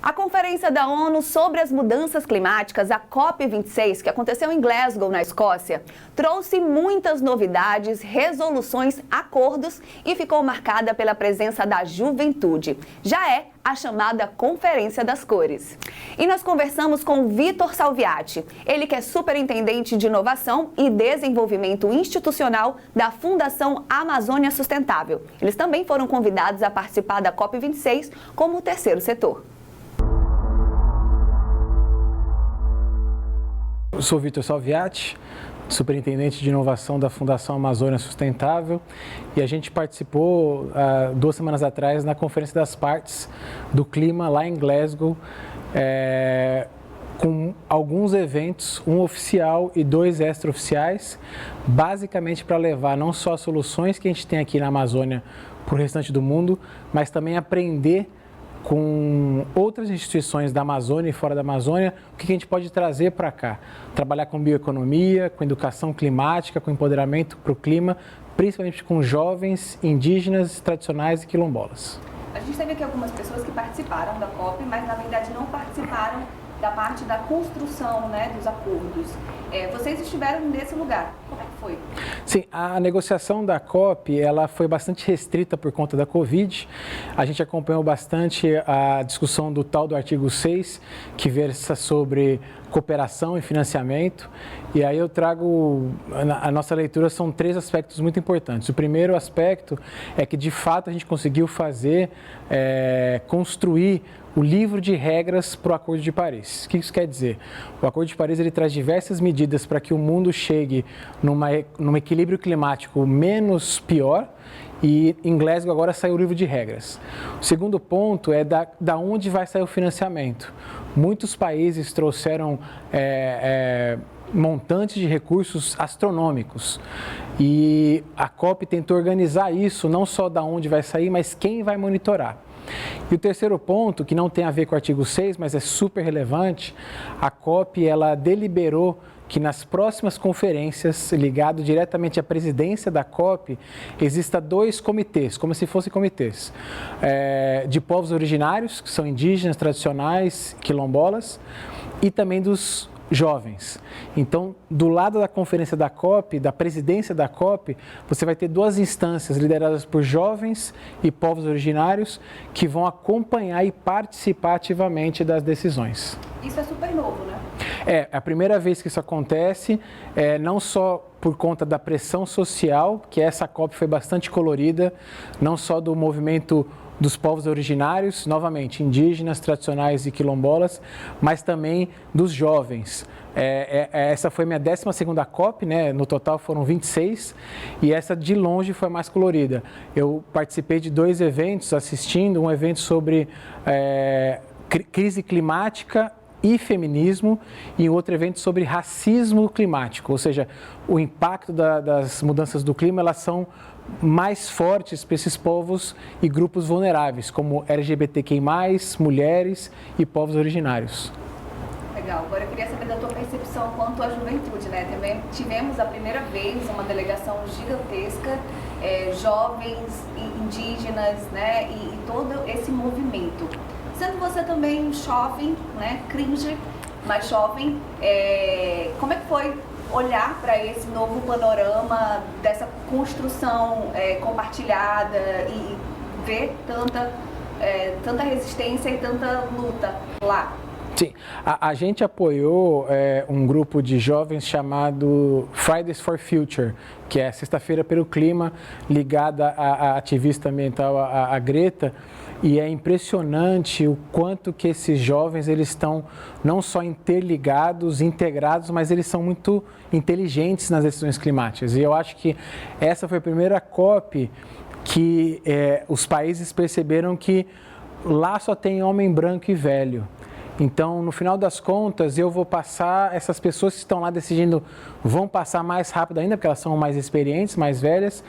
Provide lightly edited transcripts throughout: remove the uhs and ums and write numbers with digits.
A Conferência da ONU sobre as Mudanças Climáticas, a COP26, que aconteceu em Glasgow, na Escócia, trouxe muitas novidades, resoluções, acordos e ficou marcada pela presença da juventude. Já é a chamada Conferência das Cores. E nós conversamos com Vitor Salviati, ele que é superintendente de inovação e desenvolvimento institucional da Fundação Amazônia Sustentável. Eles também foram convidados a participar da COP26 como o terceiro setor. Eu sou Vitor Salviati, superintendente de inovação da Fundação Amazônia Sustentável, e a gente participou 2 semanas atrás na Conferência das Partes do Clima lá em Glasgow, com alguns eventos, um oficial e 2 extraoficiais, basicamente para levar não só as soluções que a gente tem aqui na Amazônia para o restante do mundo, mas também aprender com outras instituições da Amazônia e fora da Amazônia, o que a gente pode trazer para cá. Trabalhar com bioeconomia, com educação climática, com empoderamento para o clima, principalmente com jovens, indígenas, tradicionais e quilombolas. A gente teve aqui algumas pessoas que participaram da COP, mas na verdade não participaram da parte da construção, dos acordos. Vocês estiveram nesse lugar. Como é que foi? Sim, a negociação da COP ela foi bastante restrita por conta da Covid. A gente acompanhou bastante a discussão do tal do artigo 6, que versa sobre cooperação e financiamento. E aí eu trago, a nossa leitura são 3 aspectos muito importantes. O primeiro aspecto é que de fato a gente conseguiu construir o livro de regras para o Acordo de Paris. O que isso quer dizer? O Acordo de Paris ele traz diversas medidas para que o mundo chegue num equilíbrio climático menos pior, e em Glasgow agora saiu o livro de regras. O segundo ponto é da onde vai sair o financiamento. Muitos países trouxeram montantes de recursos astronômicos e a COP tentou organizar isso, não só da onde vai sair, mas quem vai monitorar. E o terceiro ponto, que não tem a ver com o artigo 6, mas é super relevante, a COP ela deliberou que nas próximas conferências, ligado diretamente à presidência da COP, exista 2 comitês, como se fossem comitês, de povos originários, que são indígenas, tradicionais, quilombolas, e também dos jovens. Então, do lado da conferência da COP, da presidência da COP, você vai ter 2 instâncias lideradas por jovens e povos originários que vão acompanhar e participar ativamente das decisões. Isso é super novo, né? É a primeira vez que isso acontece, não só por conta da pressão social, que essa COP foi bastante colorida, não só do movimento dos povos originários, novamente, indígenas, tradicionais e quilombolas, mas também dos jovens. Essa foi minha 12ª COP, no total foram 26, e essa de longe foi mais colorida. Eu participei de 2 eventos, assistindo um evento sobre crise climática e feminismo, e outro evento sobre racismo climático, ou seja, o impacto das mudanças do clima, elas são mais fortes para esses povos e grupos vulneráveis, como LGBTQI+, mulheres e povos originários. Legal. Agora eu queria saber da tua percepção quanto à juventude, Também tivemos a primeira vez uma delegação gigantesca, jovens, indígenas, e todo esse movimento. Sendo você também jovem, cringe, mas jovem, como é que foi olhar para esse novo panorama dessa construção compartilhada e ver tanta resistência e tanta luta lá? Sim, a gente apoiou um grupo de jovens chamado Fridays for Future, que é Sexta-feira pelo Clima, ligada à ativista ambiental, a Greta, e é impressionante o quanto que esses jovens eles estão não só interligados, integrados, mas eles são muito inteligentes nas decisões climáticas. E eu acho que essa foi a primeira COP que os países perceberam que lá só tem homem branco e velho. Então, no final das contas, eu vou passar, essas pessoas que estão lá decidindo vão passar mais rápido ainda, porque elas são mais experientes, mais velhas,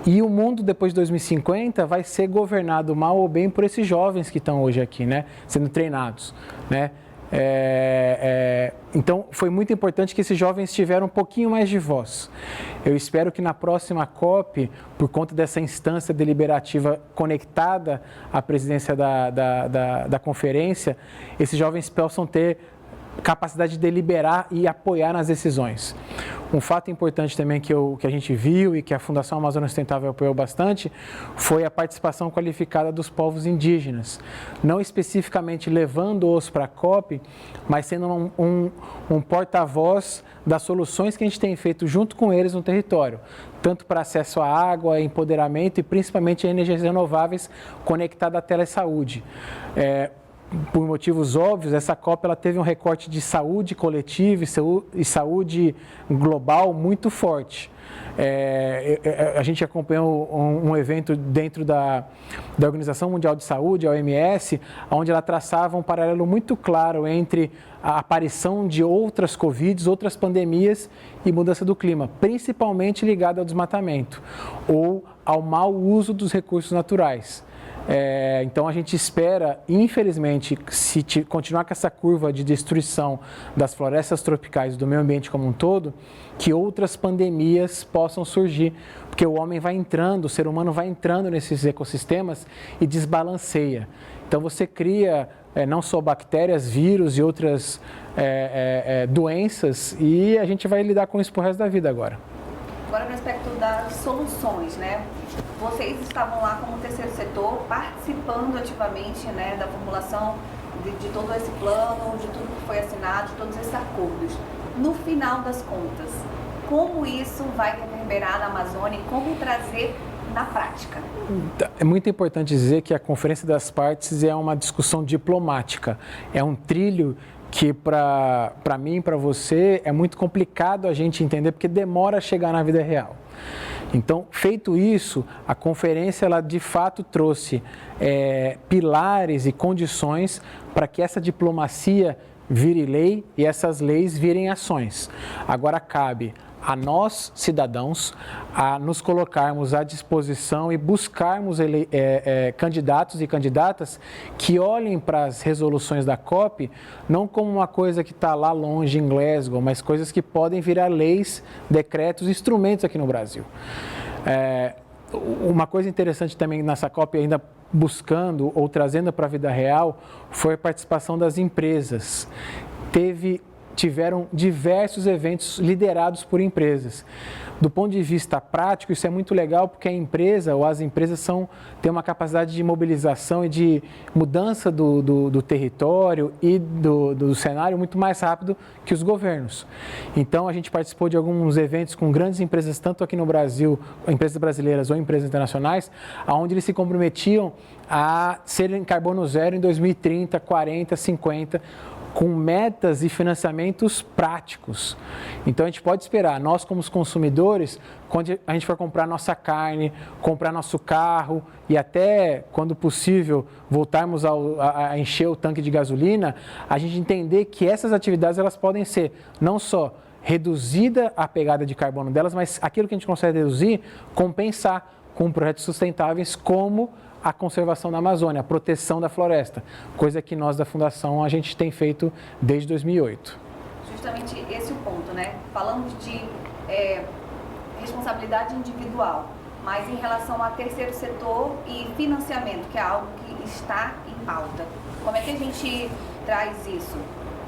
e o mundo depois de 2050 vai ser governado mal ou bem por esses jovens que estão hoje aqui, sendo treinados, Então, foi muito importante que esses jovens tiveram um pouquinho mais de voz. Eu espero que na próxima COP, por conta dessa instância deliberativa conectada à presidência da conferência, esses jovens possam ter capacidade de deliberar e apoiar nas decisões. Um fato importante também que a gente viu e que a Fundação Amazônia Sustentável apoiou bastante foi a participação qualificada dos povos indígenas, não especificamente levando-os para a COP, mas sendo um porta-voz das soluções que a gente tem feito junto com eles no território, tanto para acesso à água, empoderamento e principalmente a energias renováveis conectada à telesaúde. Por motivos óbvios, essa COP ela teve um recorte de saúde coletiva e saúde global muito forte. A gente acompanhou um evento dentro da Organização Mundial de Saúde, a OMS, onde ela traçava um paralelo muito claro entre a aparição de outras Covids, outras pandemias e mudança do clima, principalmente ligada ao desmatamento ou ao mau uso dos recursos naturais. Então a gente espera, infelizmente, se continuar com essa curva de destruição das florestas tropicais, do meio ambiente como um todo, que outras pandemias possam surgir, porque o homem vai entrando, o ser humano vai entrando nesses ecossistemas e desbalanceia. Então você cria não só bactérias, vírus e outras doenças, e a gente vai lidar com isso pro resto da vida agora. Agora, no aspecto das soluções, né? Vocês estavam lá como terceiro setor, participando ativamente, né, da formulação de todo esse plano, de tudo que foi assinado, de todos esses acordos. No final das contas, como isso vai reverberar na Amazônia e como trazer na prática? É muito importante dizer que a Conferência das Partes é uma discussão diplomática, é um trilho que para mim e para você é muito complicado a gente entender, porque demora a chegar na vida real. Então, feito isso, a conferência ela de fato trouxe pilares e condições para que essa diplomacia vire lei e essas leis virem ações. Agora cabe a nós, cidadãos, a nos colocarmos à disposição e buscarmos candidatos e candidatas que olhem para as resoluções da COP não como uma coisa que está lá longe em Glasgow, mas coisas que podem virar leis, decretos, instrumentos aqui no Brasil. Uma coisa interessante também nessa COP, ainda buscando ou trazendo para a vida real, foi a participação das empresas. Tiveram diversos eventos liderados por empresas. Do ponto de vista prático, isso é muito legal porque a empresa ou as empresas têm uma capacidade de mobilização e de mudança do território e do cenário muito mais rápido que os governos. Então, a gente participou de alguns eventos com grandes empresas, tanto aqui no Brasil, empresas brasileiras ou empresas internacionais, onde eles se comprometiam a serem carbono zero em 2030, 40, 50, com metas e financiamentos práticos. Então a gente pode esperar, nós como os consumidores, quando a gente for comprar nossa carne, comprar nosso carro e até, quando possível, voltarmos a encher o tanque de gasolina, a gente entender que essas atividades elas podem ser não só reduzida a pegada de carbono delas, mas aquilo que a gente consegue reduzir, compensar com projetos sustentáveis como a conservação da Amazônia, a proteção da floresta, coisa que nós da Fundação a gente tem feito desde 2008. Justamente esse é o ponto, né? Falamos de responsabilidade individual, mas em relação a terceiro setor e financiamento, que é algo que está em pauta. Como é que a gente traz isso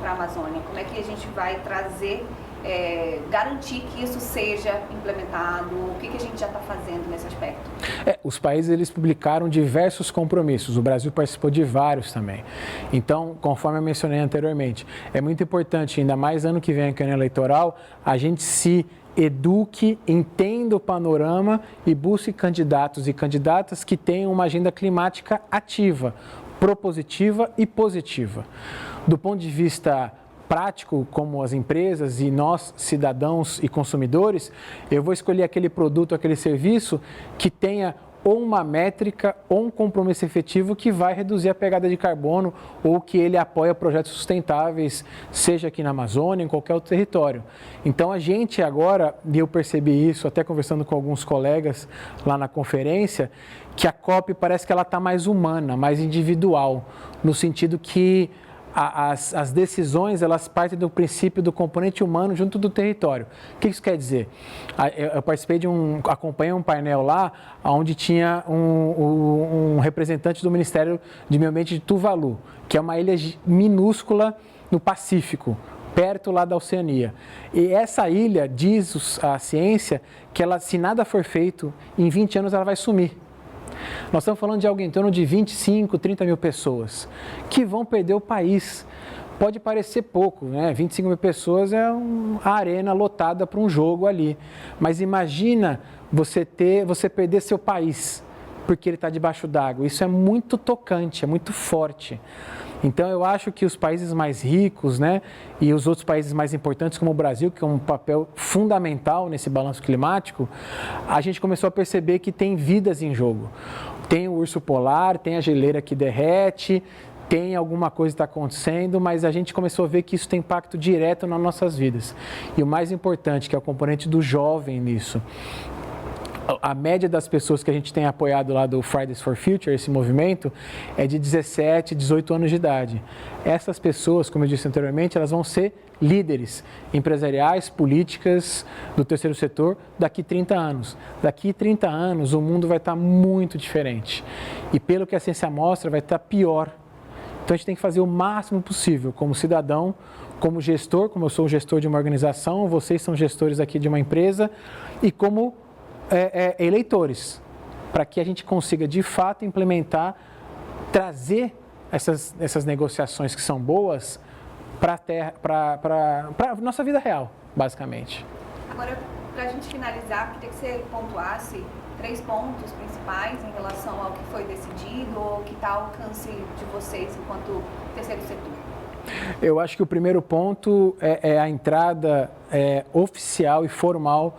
para a Amazônia? Como é que a gente vai trazer, garantir que isso seja implementado? O que a gente já está fazendo nesse aspecto? Os países eles publicaram diversos compromissos, o Brasil participou de vários também. Então, conforme eu mencionei anteriormente, é muito importante, ainda mais ano que vem, que é ano eleitoral, a gente se eduque, entenda o panorama e busque candidatos e candidatas que tenham uma agenda climática ativa, propositiva e positiva. Do ponto de vista prático, como as empresas e nós, cidadãos e consumidores, eu vou escolher aquele produto, aquele serviço que tenha ou uma métrica ou um compromisso efetivo que vai reduzir a pegada de carbono ou que ele apoia projetos sustentáveis, seja aqui na Amazônia, em qualquer outro território. Então a gente agora, e eu percebi isso até conversando com alguns colegas lá na conferência, que a COP parece que ela está mais humana, mais individual, no sentido que as decisões, elas partem do princípio do componente humano junto do território. O que isso quer dizer? Eu participei acompanhei um painel lá, onde tinha um representante do Ministério de Meio Ambiente de Tuvalu, que é uma ilha minúscula no Pacífico, perto lá da Oceania. E essa ilha, diz a ciência, que ela, se nada for feito, em 20 anos ela vai sumir. Nós estamos falando de algo em torno de 25, 30 mil pessoas que vão perder o país. Pode parecer pouco, né? 25 mil pessoas é uma arena lotada para um jogo ali. Mas imagina você perder seu país porque ele está debaixo d'água. Isso é muito tocante, é muito forte. Então, eu acho que os países mais ricos, né, e os outros países mais importantes, como o Brasil, que tem um papel fundamental nesse balanço climático, a gente começou a perceber que tem vidas em jogo. Tem o urso polar, tem a geleira que derrete, tem alguma coisa que está acontecendo, mas a gente começou a ver que isso tem impacto direto nas nossas vidas. E o mais importante, que é o componente do jovem nisso. A média das pessoas que a gente tem apoiado lá do Fridays for Future, esse movimento, é de 17, 18 anos de idade. Essas pessoas, como eu disse anteriormente, elas vão ser líderes empresariais, políticas do terceiro setor daqui 30 anos. Daqui 30 anos o mundo vai estar muito diferente. E pelo que a ciência mostra, vai estar pior. Então a gente tem que fazer o máximo possível como cidadão, como gestor, como eu sou gestor de uma organização, vocês são gestores aqui de uma empresa, e como eleitores, para que a gente consiga de fato implementar, trazer essas negociações que são boas para a nossa vida real, basicamente. Agora, para a gente finalizar, queria que você pontuasse 3 pontos principais em relação ao que foi decidido ou que está ao alcance de vocês enquanto terceiro setor. Eu acho que o primeiro ponto é a entrada oficial e formal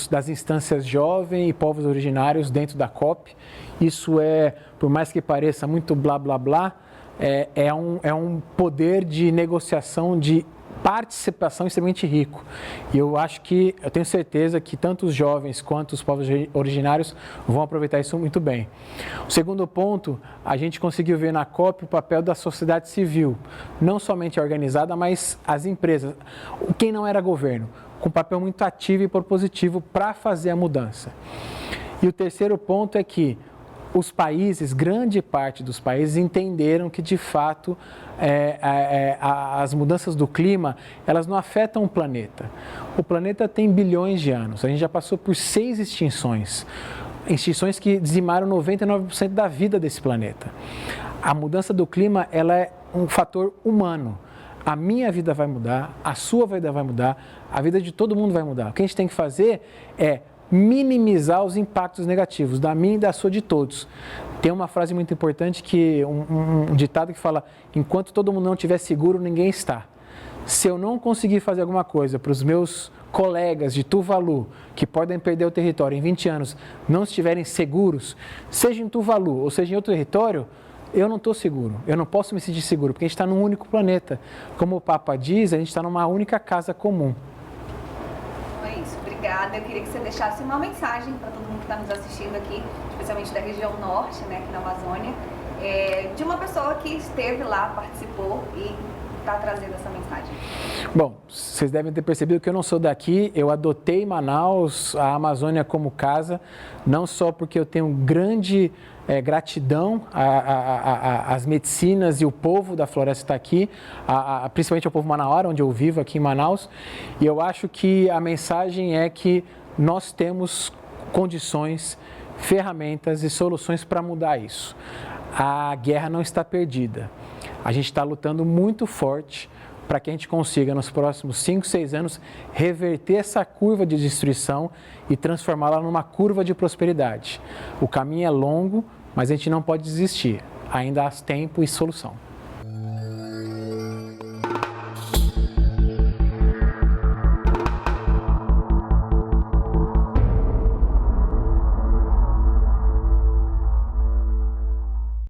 das instâncias jovem e povos originários dentro da COP. Isso por mais que pareça muito blá blá blá, é um poder de negociação, de participação extremamente rico. E eu tenho certeza que tanto os jovens quanto os povos originários vão aproveitar isso muito bem. O segundo ponto, a gente conseguiu ver na COP o papel da sociedade civil, não somente a organizada, mas as empresas, quem não era governo, com um papel muito ativo e propositivo para fazer a mudança. E o terceiro ponto é que os países, grande parte dos países, entenderam que, de fato, as mudanças do clima, elas não afetam o planeta. O planeta tem bilhões de anos, a gente já passou por 6 extinções que dizimaram 99% da vida desse planeta. A mudança do clima, ela é um fator humano. A minha vida vai mudar, a sua vida vai mudar, a vida de todo mundo vai mudar. O que a gente tem que fazer é minimizar os impactos negativos, da minha e da sua, de todos. Tem uma frase muito importante, um ditado que fala: enquanto todo mundo não estiver seguro, ninguém está. Se eu não conseguir fazer alguma coisa para os meus colegas de Tuvalu, que podem perder o território em 20 anos, não estiverem seguros, seja em Tuvalu ou seja em outro território, eu não estou seguro, eu não posso me sentir seguro, porque a gente está num único planeta. Como o Papa diz, a gente está numa única casa comum. É isso, obrigada. Eu queria que você deixasse uma mensagem para todo mundo que está nos assistindo aqui, especialmente da região norte, né, aqui na Amazônia, de uma pessoa que esteve lá, participou e está trazendo essa mensagem. Bom, vocês devem ter percebido que eu não sou daqui, eu adotei Manaus, a Amazônia como casa, não só porque eu tenho grande gratidão às medicinas e o povo da floresta está aqui, principalmente ao povo manauara, onde eu vivo aqui em Manaus, e eu acho que a mensagem é que nós temos condições, ferramentas e soluções para mudar isso. A guerra não está perdida, a gente está lutando muito forte para que a gente consiga, nos próximos 5, 6 anos, reverter essa curva de destruição e transformá-la numa curva de prosperidade. O caminho é longo, mas a gente não pode desistir. Ainda há tempo e solução.